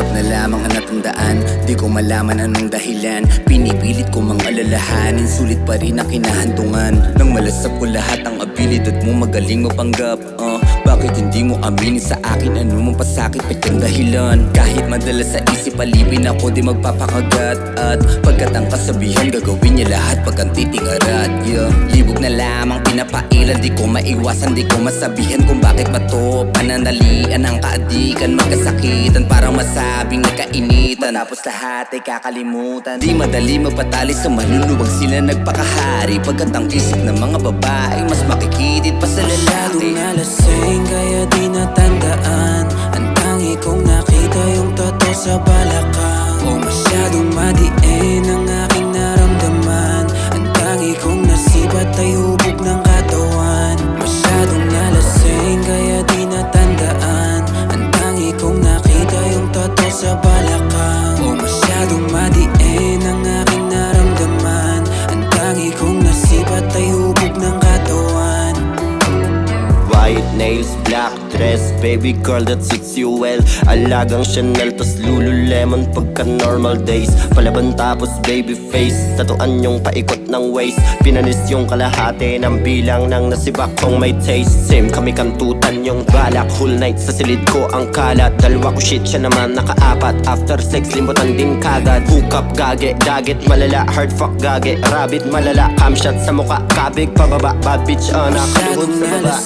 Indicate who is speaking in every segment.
Speaker 1: Sarap na lamang ang natandaan, di ko malaman anong dahilan. Pinipilit ko mang alalahanin, sulit pa rin ang kinahandungan. Nang malasap ko lahat ang abilidad mo, magaling mapanggap. Bakit hindi mo aminin sa akin ano mong pasakit at ang dahilan? Kahit madalas sa isip alipin ako, di magpapakagat. At pagkat ang kasabihan, gagawin niya lahat pag ang titingarat. Libog na lamang pinapailan, di ko maiwasan, di ko masabihan kung bakit ba to pananalian ang kaadikan, magkasakitan, parang masabing nagkainitan. Tapos lahat ay kakalimutan. Di madali magpatali sa maluluwag, sila nagpakahari. Pagkat ang isip ng mga babae mas makikitid pa sa lalaki.
Speaker 2: Masyadong nalasing kaya di natandaan. Ang tangi kong nakita yung totoo sa balakang. O masyadong madiin ang aking naramdaman. Ang tangi kong nasipat ay hubog ng katawan. Masyadong nalasing kaya di natandaan. Ang tangi kong nakita yung totoo sa balakang. O masyadong madiin ang aking naramdaman. Ang tangi kong nasipat ay hubog ng katawan.
Speaker 3: White nails, black dress, baby girl that suits you well. Alagang Chanel tas Lululemon pagka normal days. Palaban tapos baby face, tatuan yung paikot ng waist. Pinanis yung kalahati ng bilang ng nasibak kong may taste. Same kami kantutan yung balak, whole night sa silid ko ang kalat. Dalawa ko shit, siya naman nakaapat. After sex, limbutan din kagad. Hook up, gage, daget, malala. Hard fuck, gage, rabbit, malala. Camshot sa muka, kabig, pababa. Bad bitch, nakaluhod sa baba.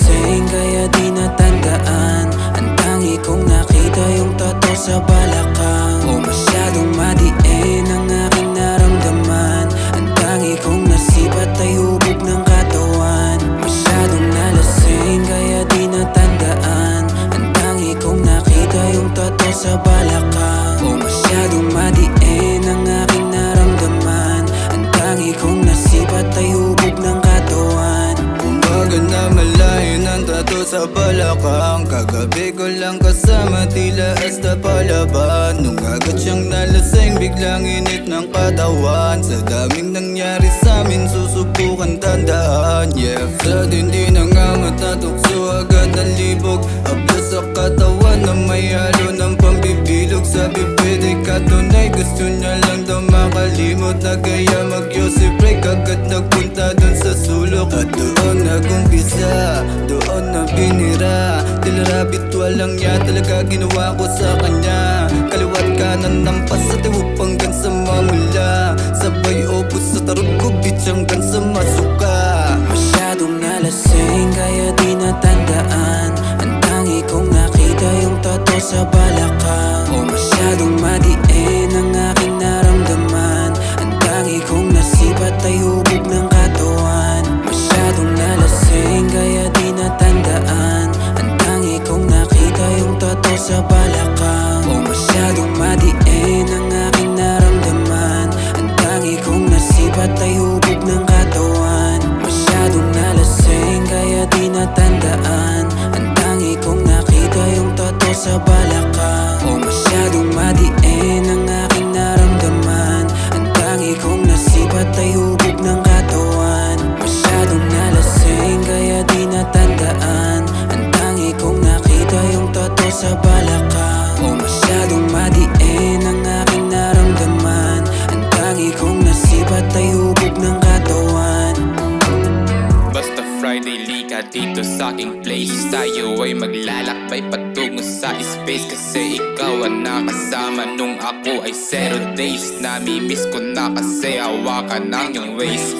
Speaker 2: Kaya di natandaan. Ang tangi kong nakita yung totoo sa balakang. O masyadong madiin ang aking naramdaman. Ang tangi kong nasipat ay hubog ng katawan. Masyadong nalasing kaya di natandaan. Ang tangi kong nakita yung totoo sa balakang. O masyadong madiin ang aking naramdaman. Ang tangi kong nasipat ay hubog ng katawan.
Speaker 4: Umaga na malayo ng tato sa balakang. Kagabi ko lang kasama, tila hasta palaban. Nung agad siyang nalasing, biglang init ng katawan. Sa daming nangyari sa amin, susubukan tandaan. Sa dindi nangangat na tukso, agad nalibog. Abla sa katawan na may halo ng pambibilog. Sabi pwede ka tunay, gusto niya lang daw makalimot. Na kaya mag-Yossi break, agad nagpunta dun sa sulok. At doon nagumpisa, doon na binira. Tila rabbit, walang niya talaga ginawa ko sa kanya. Kaliwat kanan ng pasatiwag hanggang sa mamula. Sabay opos sa tarot ko, bitch hanggang sa masuka.
Speaker 2: Masyadong nalasing kaya di natandaan. Ang tangi kong nakita yung totoo sa balakang. O masyadong madiin ang aking naramdaman. Ang tangi kong nasipat ay hubog ng katawan. Masyadong nalasing kaya di natandaan. Ang tangi kong nakita yung totoo sa balakang. O masyadong madiin ang aking naramdaman. Ang tangi kong nasipat ay hubog ng katawan. Masyadong nalasing kaya di natandaan. Ang tangi kong nakita yung totoo sa balakang. O masyadong madiin ang aking naramdaman. Ang tangi kong nasipat ay hubog ng katawan. Masyadong nalasing kaya di natandaan. Ang tangi kong nakita yung totoo sa balakang. O masyadong madiin ang aking naramdaman. Ang tangi kong nasipat ay hubog ng katawan.
Speaker 5: Basta Friday, lika dito sa aking place. Tayo ay maglalakbay patungo sa space. Kasi ikaw ang nakasama nung ako ay 0 days. Nami-miss ko na kasi hawakan ng iyong waist.